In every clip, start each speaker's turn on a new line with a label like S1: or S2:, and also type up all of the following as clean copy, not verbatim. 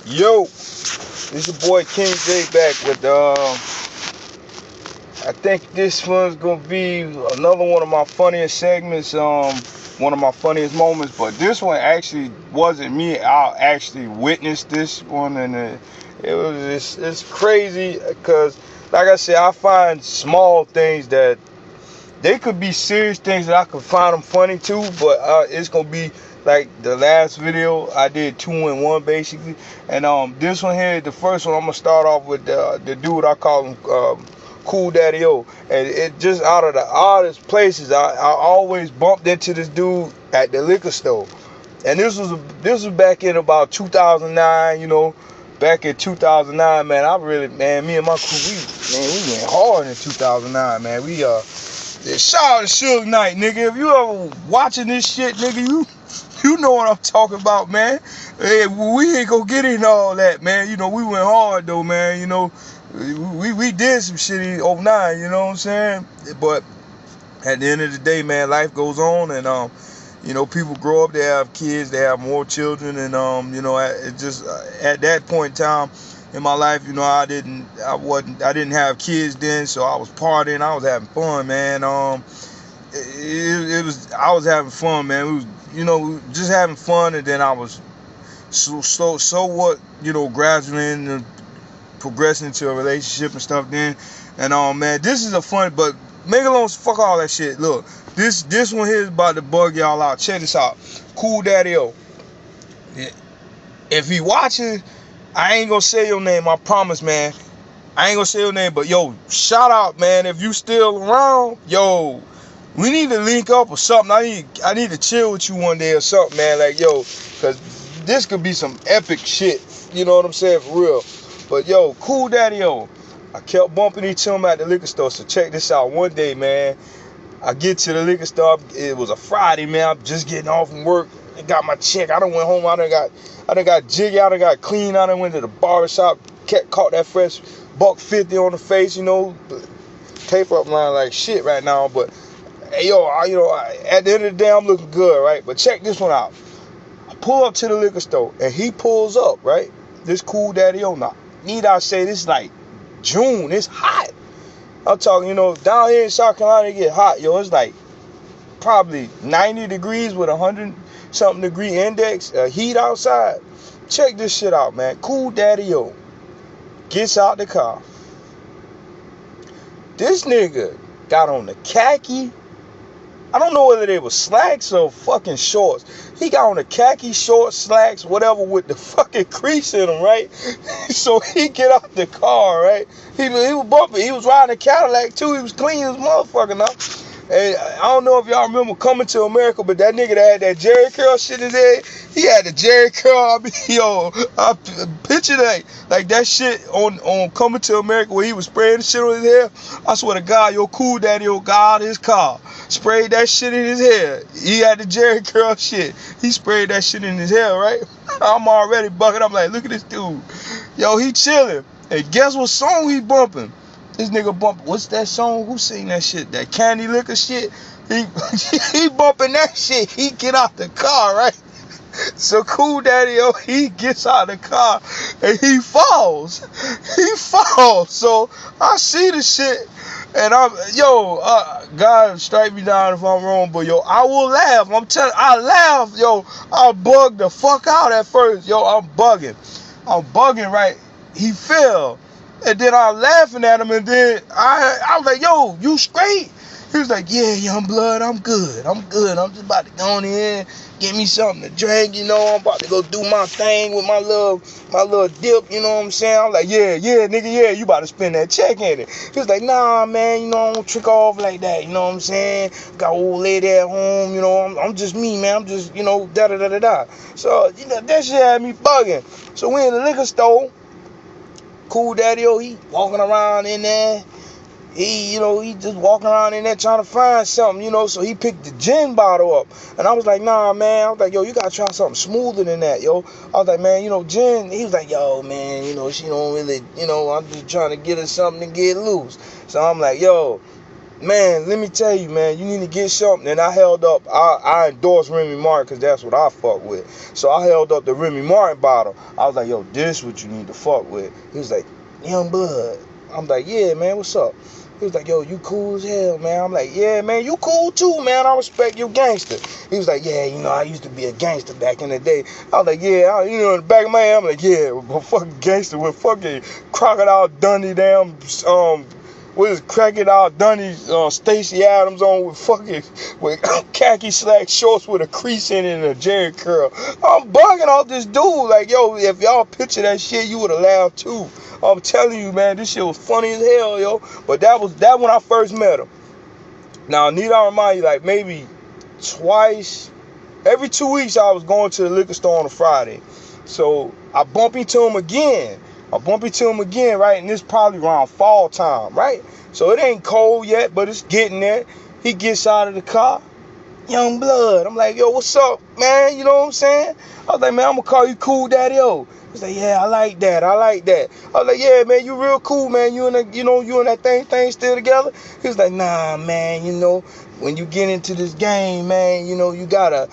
S1: Yo, this your boy King J back with I think this one's gonna be another one of my funniest segments, one of my funniest moments. But this one actually wasn't me. I actually witnessed this one, and it's crazy because, like I said, I find small things that they could be serious things that I could find them funny too, but it's gonna be like the last video I did 2-in-1 basically, and this one here, the first one, I'm gonna start off with the dude I call him Cool Daddy O, and it just out of the oddest places, I always bumped into this dude at the liquor store, and this was back in about 2009, Back in 2009, man, me and my crew, we went hard in 2009, man. Shout out to Suge Knight, nigga. If you ever watching this shit, nigga, you know what I'm talking about, man. Hey, we ain't gonna get into all that, man. We went hard though, man. We did some shit in 09, you know what I'm saying? But at the end of the day, man, life goes on, and people grow up, they have kids, they have more children, and at that point in time in my life, I didn't have kids then, so I was partying, I was having fun, man. I was having fun, man. We was, just having fun, and then I was gradually progressing into a relationship and stuff then. And man, this is a fun, but Megalones, fuck all that shit. Look, this one here is about to bug y'all out. Check this out. Cool Daddy O. If he watching, I ain't gonna say your name, I promise, man. I ain't gonna say your name, but yo, shout out, man. If you still around, yo, we need to link up or something. I need to chill with you one day or something, man. Like, yo, cause this could be some epic shit. You know what I'm saying? For real. But yo, Cool Daddy O, I kept bumping into him at the liquor store. So check this out. One day, man, I get to the liquor store. It was a Friday, man. I'm just getting off from work. I got my check. I done went home. I done got jiggy. I done got clean. I done went to the barbershop. Caught that fresh $1.50 on the face. Taper up line like shit right now. But hey, yo, at the end of the day, I'm looking good, right? But check this one out. I pull up to the liquor store, and he pulls up, right? This Cool Daddy O. Now, need I say this like June? It's hot. I'm talking, down here in South Carolina, it get hot, yo. It's like probably 90 degrees with 100-something degree index, heat outside. Check this shit out, man. Cool Daddy O gets out the car. This nigga got on the khaki. I don't know whether they were slacks or fucking shorts. He got on the khaki shorts, slacks, whatever, with the fucking crease in them, right? So he get out the car, right? He was bumping. He was riding a Cadillac too. He was clean as motherfucker now. And I don't know if y'all remember Coming to America, but that nigga that had that Jerry curl shit in his head, he had the Jerry curl. I picture that, like that shit on Coming to America where he was spraying the shit on his hair. I swear to God, your Cool Daddy got out of his car, sprayed that shit in his hair. He had the Jerry curl shit. He sprayed that shit in his hair, right? I'm already bucking. I'm like, look at this dude. Yo, he chilling. And guess what song he bumping? This nigga bumping, what's that song? Who sing that shit? That Candy Liquor shit? He bumping that shit. He get out the car, right? So Cool Daddy O, he gets out the car and he falls. So I see the shit and God strike me down if I'm wrong, but yo, I will laugh. I'm telling, I laugh, yo. I bug the fuck out at first, yo. I'm bugging, right? He fell. And then I'm laughing at him, and then I was like, yo, you straight? He was like, yeah, young blood, I'm good. I'm just about to go in here, get me something to drink, I'm about to go do my thing with my little dip, you know what I'm saying? I'm like, yeah, nigga, yeah, you about to spend that check in it. He was like, nah, man, I don't trick off like that, you know what I'm saying? Got an old lady at home, I'm just me, man, I'm just, da-da-da-da-da. So, that shit had me bugging. So we in the liquor store. Cool Daddy O, he walking around in there. He just walking around in there trying to find something, so he picked the gin bottle up. And I was like, nah, man. I was like, yo, you got to try something smoother than that, yo. I was like, man, gin. He was like, yo, man, she don't really, I'm just trying to get her something to get loose. So I'm like, yo, man, let me tell you, man, you need to get something. And I held up, I endorsed Remy Martin because that's what I fuck with. So I held up the Remy Martin bottle. I was like, yo, this what you need to fuck with. He was like, Young Blood. I'm like, yeah, man, what's up? He was like, yo, you cool as hell, man. I'm like, yeah, man, you cool too, man. I respect you, gangster. He was like, yeah, you know, I used to be a gangster back in the day. I was like, yeah, you know, in the back of my head, I'm like, yeah, but fucking gangster with fucking Crocodile Dundee, damn, what is Crocodile Dundee, Stacey Adams on with khaki slack shorts with a crease in it and a Jerry curl. I'm bugging off this dude. Like, yo, if y'all picture that shit, you would have laughed too. I'm telling you, man, this shit was funny as hell, yo. But that when I first met him. Now, need I remind you, like maybe twice, every 2 weeks I was going to the liquor store on a Friday. So I bump into him again. Right? And it's probably around fall time, right? So it ain't cold yet, but it's getting there. He gets out of the car. Young Blood. I'm like, yo, what's up, man? You know what I'm saying? I was like, man, I'm gonna call you Cool Daddy O. He's like, yeah, I like that. I was like, yeah, man, you real cool, man. You and that thing still together? He was like, nah, man, you know, when you get into this game, man, you know, you gotta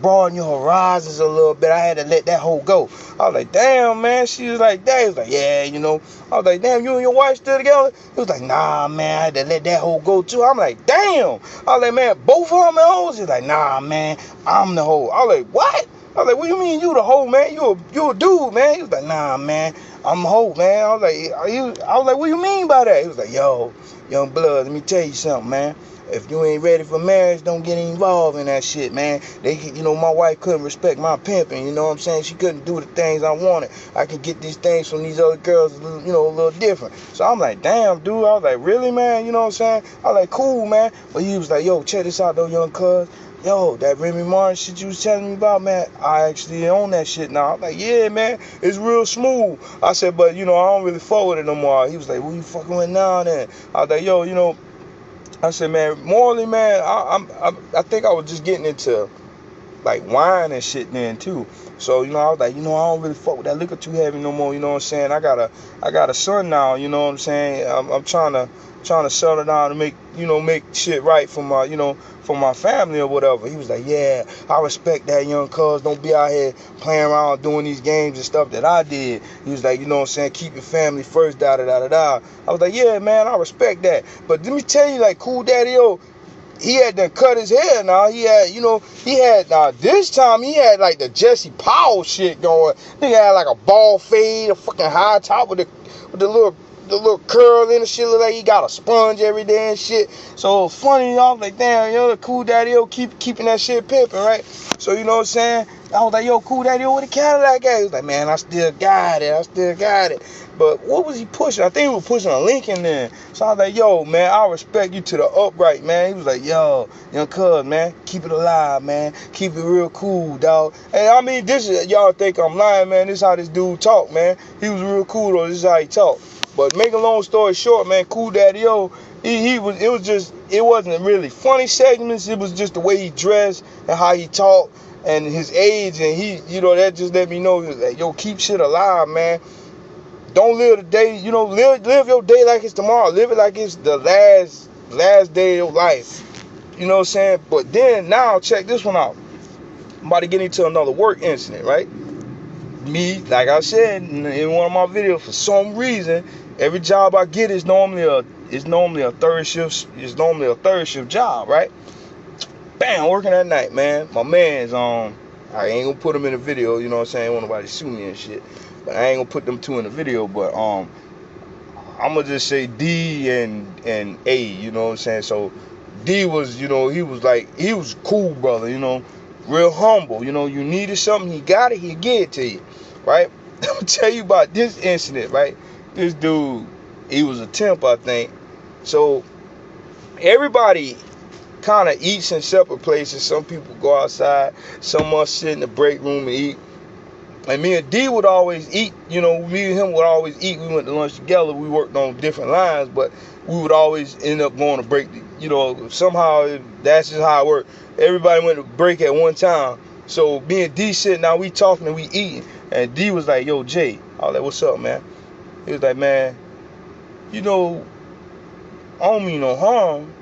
S1: broaden your horizons a little bit. I had to let that hoe go. I was like, damn, man. She was like, that. He was like, yeah, you know. I was like, damn, you and your wife still together? He was like, nah, man, I had to let that hoe go too. I'm like, damn. I was like, man, both of them hoes? He's like, nah, man, I'm the hoe. I was like, what? I was like, what do you mean you the hoe, man? You a dude, man. He was like, nah, man, I'm a hoe, man. I was like, what do you mean by that? He was like, yo, Young Blood, let me tell you something, man. If you ain't ready for marriage, don't get involved in that shit, man. My wife couldn't respect my pimping, you know what I'm saying? She couldn't do the things I wanted. I could get these things from these other girls, you know, a little different. So I'm like, damn, dude. I was like, really, man? You know what I'm saying? I was like, cool, man. But he was like, yo, check this out, though, young cuz. Yo, that Remy Martin shit you was telling me about, man, I actually own that shit now. I'm like, yeah, man, it's real smooth. I said, but, you know, I don't really fuck with it no more. He was like, what you fucking with now then? I was like, yo, you know, I said, man, morally, man, I think I was just getting into, like, wine and shit then, too. So, you know, I was like, you know, I don't really fuck with that liquor too heavy no more, you know what I'm saying? I got a son now, you know what I'm saying? I'm trying to settle down and make shit right for my, you know, for my family or whatever. He was like, yeah, I respect that, young cuz. Don't be out here playing around doing these games and stuff that I did. He was like, you know what I'm saying, keep your family first, da-da-da-da-da. I was like, yeah, man, I respect that. But let me tell you, like, Cool Daddy O, he had done cut his hair now. This time he had like the Jesse Powell shit going. He had like a ball fade, a fucking high top with the little curl in the shit. Look like he got a sponge every day and shit. So it was funny, you know, I was like, damn, yo, the Cool Daddy O keeping that shit pimping, right? So you know what I'm saying? I was like, yo, Cool Daddy O, where the Cadillac at? He was like, man, I still got it. But what was he pushing? I think he was pushing a Lincoln then. So I was like, yo, man, I respect you to the upright, man. He was like, yo, young cuz, man, keep it alive, man. Keep it real cool, dog. And I mean, this is, y'all think I'm lying, man. This is how this dude talk, man. He was real cool, though. This is how he talk. But make a long story short, man, Cool Daddy O, it wasn't really funny segments. It was just the way he dressed and how he talked and his age. And he, you know, that just let me know, like, yo, keep shit alive, man. Don't live the day, you know, live your day like it's tomorrow. Live it like it's the last day of your life. You know what I'm saying? But then, now, check this one out. I'm about to get into another work incident, right? Me, like I said in one of my videos, for some reason, every job I get is normally a third shift job, right? Bam, working at night, man. My man's I ain't gonna put him in the video, you know what I'm saying? I don't want nobody to sue me and shit. But I ain't gonna put them two in the video, but I'm gonna just say D and A, you know what I'm saying? So D was, you know, he was cool, brother, you know, real humble, you know, you needed something, he got it, he'd give it to you, right? I'm gonna tell you about this incident, right? This dude, he was a temp, I think. So everybody kind of eats in separate places. Some people go outside, some of us sit in the break room and eat. And me and D would always eat, you know, me and him would always eat. We went to lunch together. We worked on different lines, but we would always end up going to break, you know, somehow that's just how it worked. Everybody went to break at one time. So me and D sitting now, we talking and we eating. And D was like, yo, Jay. I was like, what's up, man? He was like, man, you know, I don't mean no harm.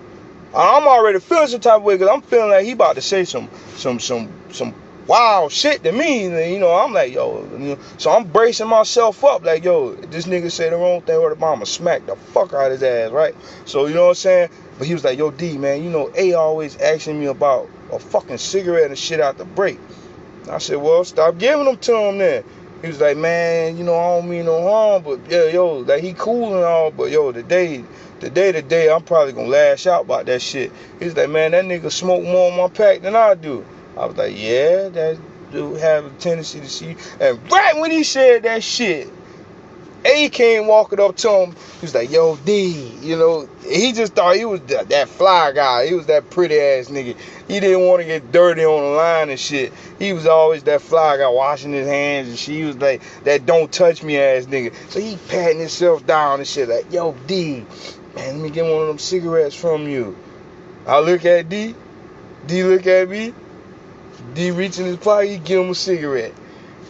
S1: I'm already feeling some type of way because I'm feeling like he about to say some wild shit to me. You know, I'm like, yo, you know, so I'm bracing myself up like, yo, this nigga say the wrong thing or the mama smack the fuck out of his ass, right? So, you know what I'm saying? But he was like, yo, D, man, you know, A always asking me about a fucking cigarette and shit out the break. I said, well, stop giving them to him then. He was like, man, you know, I don't mean no harm, but yeah, yo, like he cool and all, but yo, today, I'm probably gonna lash out about that shit. He was like, man, that nigga smoke more on my pack than I do. I was like, yeah, that dude have a tendency to see. And right when he said that shit, A came walking up to him. He was like, yo, D, you know, he just thought he was that fly guy. He was that pretty ass nigga. He didn't want to get dirty on the line and shit. He was always that fly guy washing his hands and shit. He was like that don't touch me ass nigga. So he patting himself down and shit like, yo, D, man, let me get one of them cigarettes from you. I look at D look at me. D reach in his pocket, he give him a cigarette.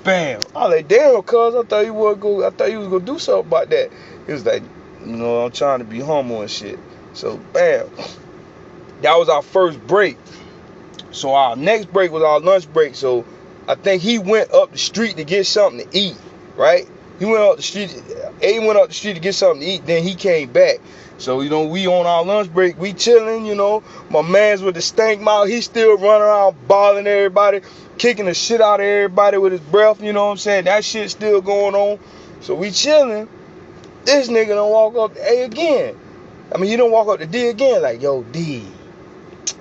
S1: Bam. I was like, damn, cuz I thought you was gonna do something about that. He was like, you know, I'm trying to be humble and shit. So bam. That was our first break. So our next break was our lunch break. So I think he went up the street to get something to eat, right? He went up the street, A went up the street to get something to eat, then he came back. So, you know, we on our lunch break, we chilling, you know. My man's with the stank mouth, he still running around balling everybody, kicking the shit out of everybody with his breath, you know what I'm saying? That shit still going on. So we chilling. This nigga done walk up to A again. I mean, he done walk up to D again, like, yo, D.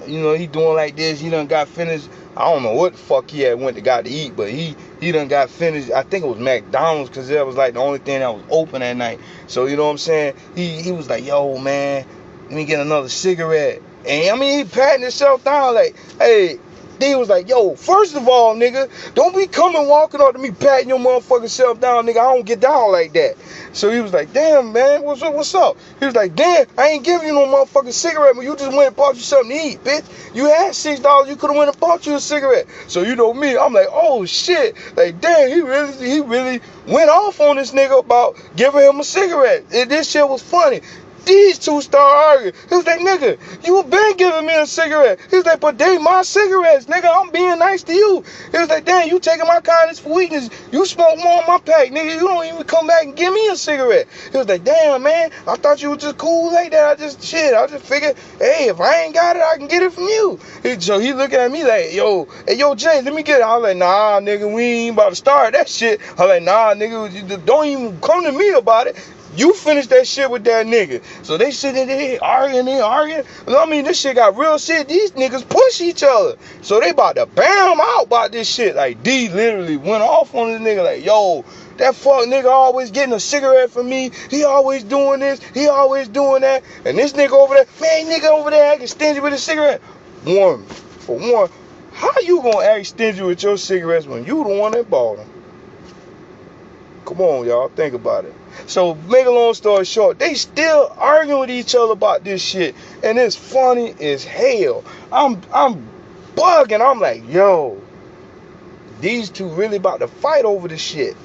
S1: You know, he doing like this, he done got finished. I don't know what the fuck he had went to got to eat, but he done got finished. I think it was McDonald's because that was like the only thing that was open that night. So, you know what I'm saying? He was like, yo, man, let me get another cigarette. And I mean, he patting himself down like, hey, D was like, yo, first of all, nigga, don't be coming walking up to me patting your motherfucking self down, nigga. I don't get down like that. So he was like, damn, man, what's up? He was like, damn, I ain't giving you no motherfucking cigarette, but you just went and bought you something to eat, bitch. You had $6, you could have went and bought you a cigarette. So you know me, I'm like, oh shit. Like, damn, he really went off on this nigga about giving him a cigarette. This shit was funny. These two start arguing. He was like, nigga, you been giving me a cigarette. He was like, but they my cigarettes, nigga. I'm being nice to you. He was like, damn, you taking my kindness for weakness. You smoke more on my pack, nigga. You don't even come back and give me a cigarette. He was like, damn, man, I thought you were just cool like that. I just figured, hey, if I ain't got it, I can get it from you. So he looking at me like, yo, hey, yo, Jay, let me get it. I was like, nah, nigga, we ain't about to start that shit. I was like, nah, nigga, don't even come to me about it. You finish that shit with that nigga. So they sitting there arguing. I mean, this shit got real shit. These niggas push each other. So they about to bam out about this shit. Like, D literally went off on this nigga like, yo, that fuck nigga always getting a cigarette from me. He always doing this. He always doing that. And this nigga over there, man, nigga over there acting stingy with a cigarette. For one, how you gonna act stingy with your cigarettes when you the one that bought them? Come on, y'all, think about it. So, make a long story short, they still arguing with each other about this shit, and it's funny as hell. I'm bugging. I'm like, yo, these two really about to fight over this shit.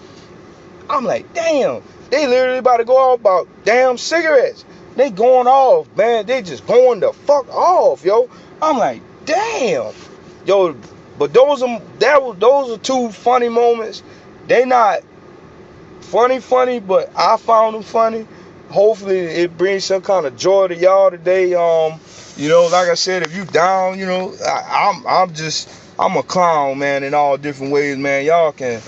S1: I'm like, damn, they literally about to go off about damn cigarettes. They going off, man. They just going the fuck off, yo. I'm like, damn, yo. But those are two funny moments. They not funny, but I found them funny. Hopefully it brings some kind of joy to y'all today. You know, like I said, if you down, you know, I'm a clown, man, in all different ways, man. Y'all can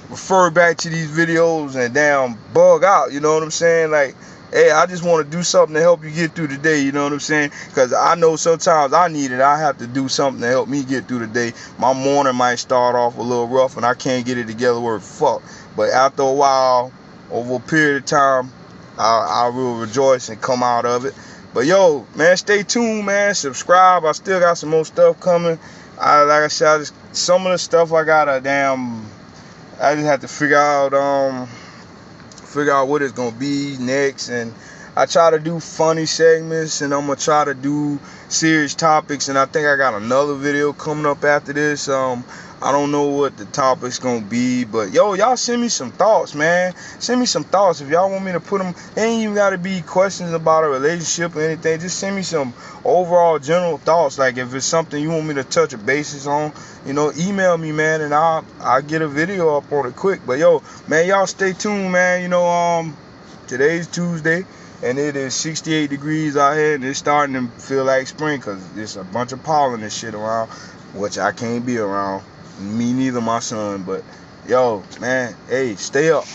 S1: refer back to these videos and damn bug out, you know what I'm saying? Like, hey, I just want to do something to help you get through the day, you know what I'm saying? Because I know sometimes I need it. I have to do something to help me get through the day. My morning might start off a little rough and I can't get it together where fuck. But after a while, over a period of time, I will rejoice and come out of it. But yo, man, stay tuned, man. Subscribe. I still got some more stuff coming. Like I said, some of the stuff I just have to figure out what it's gonna be next. And I try to do funny segments, and I'm gonna try to do serious topics. And I think I got another video coming up after this. I don't know what the topic's gonna be, but yo, y'all send me some thoughts, man. Send me some thoughts. If y'all want me to put them, it ain't even gotta be questions about a relationship or anything. Just send me some overall general thoughts. Like if it's something you want me to touch a basis on, you know, email me, man, and I'll get a video up on it quick. But yo, man, y'all stay tuned, man. You know, today's Tuesday, and it is 68 degrees out here, and it's starting to feel like spring because there's a bunch of pollen and shit around, which I can't be around. Me neither, my son. But yo, man, hey, stay up.